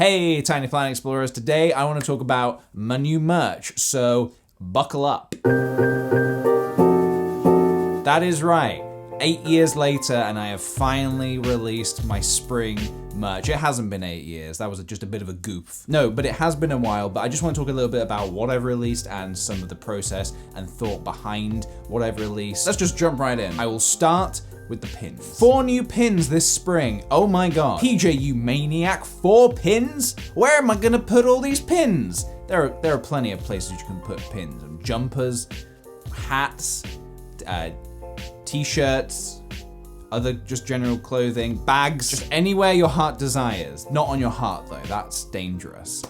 Hey, Tiny Flying Explorers. Today I want to talk about my new merch, so buckle up. That is right. 8 years later, and I have finally released my spring merch. It hasn't been 8 years. That was just a bit of a goof. No, but it has been a while, but I just want to talk a little bit about what I've released and some of the process and thought behind what I've released. Let's just jump right in. I will start with the pins. 4 new pins this spring. Oh my god. PJ, you maniac, 4 pins? Where am I gonna put all these pins? There are plenty of places you can put pins. Jumpers, hats, t-shirts, other just general clothing, bags, just anywhere your heart desires. Not on your heart though, that's dangerous.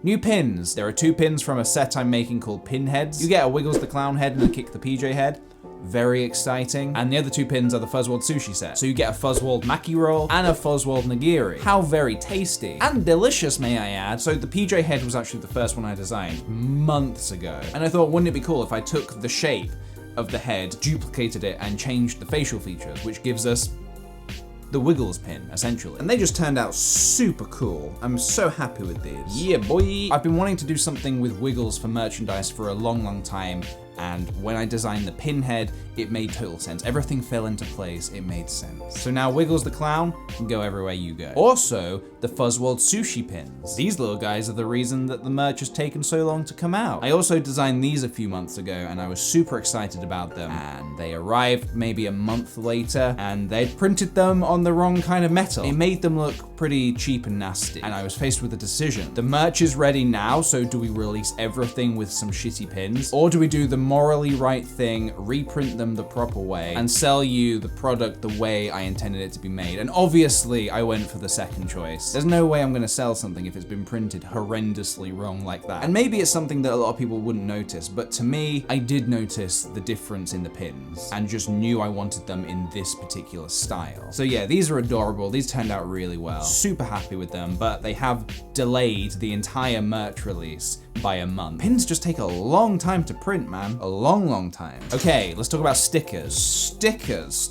New pins. There are 2 pins from a set I'm making called Pinheads. You get a Wiggles the Clown head and a Kick the PJ head. Very exciting. And the other 2 pins are the Fuzzworld Sushi set. So you get a Fuzzworld Maki roll and a Fuzzworld Nigiri. How very tasty. And delicious, may I add. So the PJ head was actually the first one I designed months ago. And I thought, wouldn't it be cool if I took the shape of the head, duplicated it, and changed the facial features, which gives us the Wiggles pin, essentially. And they just turned out super cool. I'm so happy with these. Yeah, boy. I've been wanting to do something with Wiggles for merchandise for a long time, and when I designed the pinhead, it made total sense. Everything fell into place, it made sense. So now Wiggles the Clown can go everywhere you go. Also, the Fuzzworld Sushi pins. These little guys are the reason that the merch has taken so long to come out. I also designed these a few months ago, and I was super excited about them. And they arrived maybe a month later, and they'd printed them on the wrong kind of metal. It made them look pretty cheap and nasty, and I was faced with a decision. The merch is ready now, so do we release everything with some shitty pins? Or do we do the morally right thing, reprint them the proper way, and sell you the product the way I intended it to be made? And obviously, I went for the second choice. There's no way I'm gonna sell something if it's been printed horrendously wrong like that. And maybe it's something that a lot of people wouldn't notice, but to me, I did notice the difference in the pins, and just knew I wanted them in this particular style. So yeah, these are adorable. These turned out really well. Super happy with them, but they have delayed the entire merch release by a month. Pins just take a long time to print, man. A long time. Okay, let's talk about stickers. Stickers.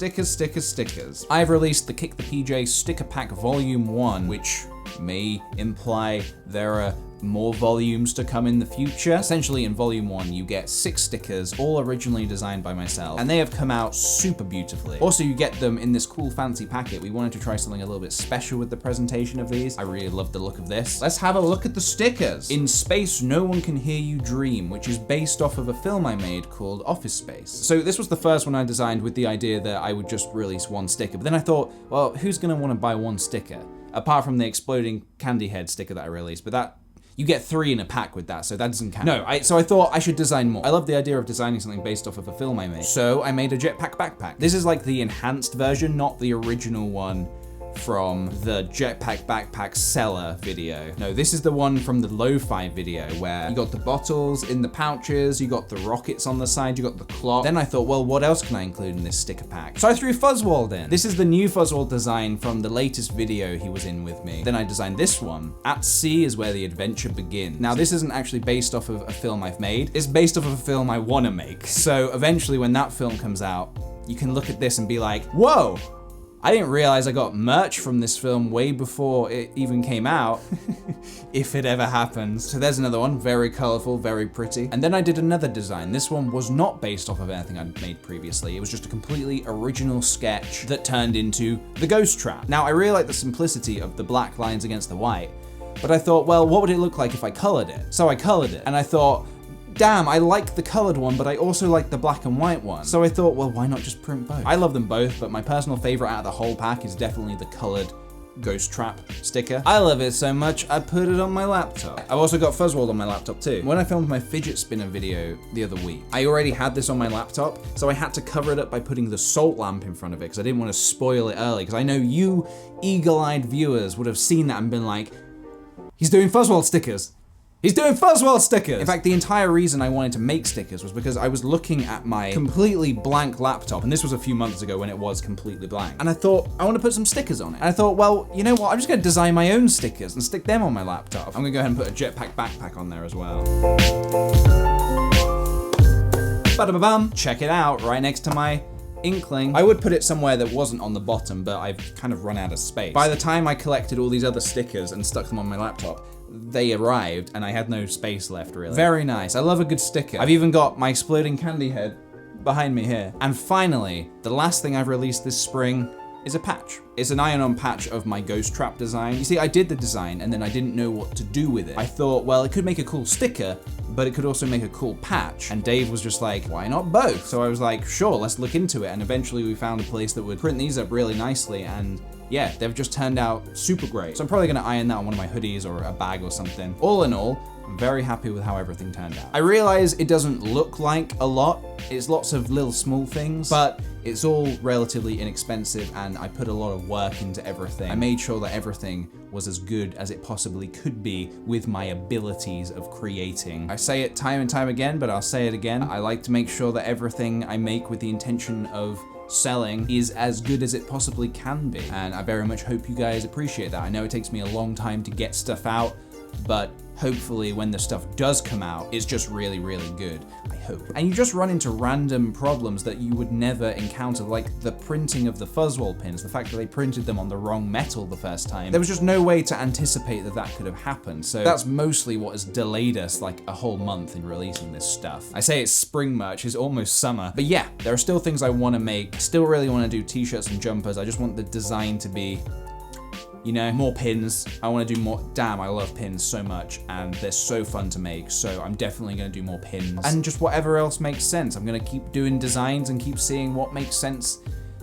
I've released the Kick the PJ Sticker Pack Volume 1, which may imply there are more volumes to come in the future. Essentially, in Volume 1, you get 6 stickers, all originally designed by myself, and they have come out super beautifully. Also, you get them in this cool fancy packet. We wanted to try something a little bit special with the presentation of these. I really love the look of this. Let's have a look at the stickers. In Space, No One Can Hear You Dream, which is based off of a film I made called Office Space. So this was the first one I designed with the idea that I would just release 1 sticker, but then I thought, well, who's gonna wanna buy 1 sticker? Apart from the exploding candy head sticker that I released, but that, you get 3 in a pack with that, so that doesn't count. No, so I thought I should design more. I love the idea of designing something based off of a film I made. So I made a jetpack backpack. This is like the enhanced version, not the original one from the jetpack backpack seller video. No, this is the one from the lo-fi video where you got the bottles in the pouches, you got the rockets on the side, you got the clock. Then I thought, well, what else can I include in this sticker pack? So I threw Fuzzworld in. This is the new Fuzzworld design from the latest video he was in with me. Then I designed this one. At Sea is where the adventure begins. Now, this isn't actually based off of a film I've made. It's based off of a film I want to make. So eventually when that film comes out, you can look at this and be like, whoa, I didn't realize I got merch from this film way before it even came out, if it ever happens. So there's another one, very colorful, very pretty. And then I did another design. This one was not based off of anything I'd made previously. It was just a completely original sketch that turned into the ghost trap. Now, I really like the simplicity of the black lines against the white, but I thought, well, what would it look like if I colored it? So I colored it, and I thought, damn, I like the colored one, but I also like the black and white one. So I thought, well, why not just print both? I love them both, but my personal favorite out of the whole pack is definitely the colored ghost trap sticker. I love it so much, I put it on my laptop. I've also got Fuzzworld on my laptop too. When I filmed my fidget spinner video the other week, I already had this on my laptop, so I had to cover it up by putting the salt lamp in front of it because I didn't want to spoil it early, because I know you eagle-eyed viewers would have seen that and been like, he's doing Fuzzworld stickers. He's doing Fuzzworld stickers! In fact, the entire reason I wanted to make stickers was because I was looking at my completely blank laptop, and this was a few months ago when it was completely blank. And I thought, I want to put some stickers on it. And I thought, well, you know what? I'm just gonna design my own stickers and stick them on my laptop. I'm gonna go ahead and put a jetpack backpack on there as well. Ba-da-ba-bam! Check it out, right next to my inkling. I would put it somewhere that wasn't on the bottom, but I've kind of run out of space. By the time I collected all these other stickers and stuck them on my laptop, they arrived and I had no space left, really. Very nice. I love a good sticker. I've even got my exploding candy head behind me here. And finally, the last thing I've released this spring is a patch. It's an iron-on patch of my ghost trap design. You see, I did the design and then I didn't know what to do with it. I thought, well, it could make a cool sticker, but it could also make a cool patch. And Dave was just like, why not both? So I was like, sure, let's look into it. And eventually we found a place that would print these up really nicely, and yeah, they've just turned out super great. So I'm probably gonna iron that on one of my hoodies or a bag or something. All in all, I'm very happy with how everything turned out. I realize it doesn't look like a lot. It's lots of little small things, but it's all relatively inexpensive and I put a lot of work into everything. I made sure that everything was as good as it possibly could be with my abilities of creating. I say it time and time again, but I'll say it again. I like to make sure that everything I make with the intention of selling is as good as it possibly can be. And I very much hope you guys appreciate that. I know it takes me a long time to get stuff out, but hopefully when the stuff does come out, it's just really, really good, I hope. And you just run into random problems that you would never encounter, like the printing of the Fuzzwall pins, the fact that they printed them on the wrong metal the first time. There was just no way to anticipate that that could have happened. So that's mostly what has delayed us like a whole month in releasing this stuff. I say it's spring merch, it's almost summer. But yeah, there are still things I want to make. I still really want to do t-shirts and jumpers. I just want the design to be, you know, more pins. I want to do more. Damn, I love pins so much and they're so fun to make. So I'm definitely going to do more pins and just whatever else makes sense. I'm going to keep doing designs and keep seeing what makes sense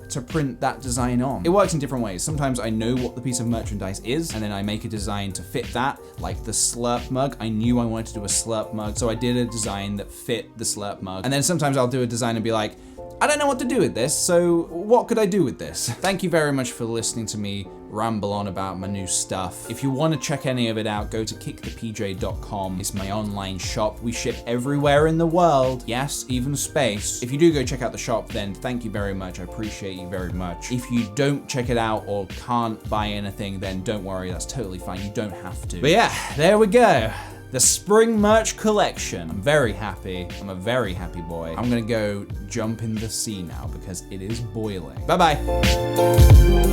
to print that design on. It works in different ways. Sometimes I know what the piece of merchandise is and then I make a design to fit that, like the Slurp mug. I knew I wanted to do a Slurp mug, so I did a design that fit the Slurp mug. And then sometimes I'll do a design and be like, I don't know what to do with this, so what could I do with this? Thank you very much for listening to me ramble on about my new stuff. If you want to check any of it out, go to kickthepj.com. It's my online shop. We ship everywhere in the world. Yes, even space. If you do go check out the shop, then thank you very much. I appreciate you very much. If you don't check it out or can't buy anything, then don't worry, that's totally fine. You don't have to. But yeah, there we go. The spring merch collection. I'm very happy. I'm a very happy boy. I'm gonna go jump in the sea now because it is boiling. Bye-bye.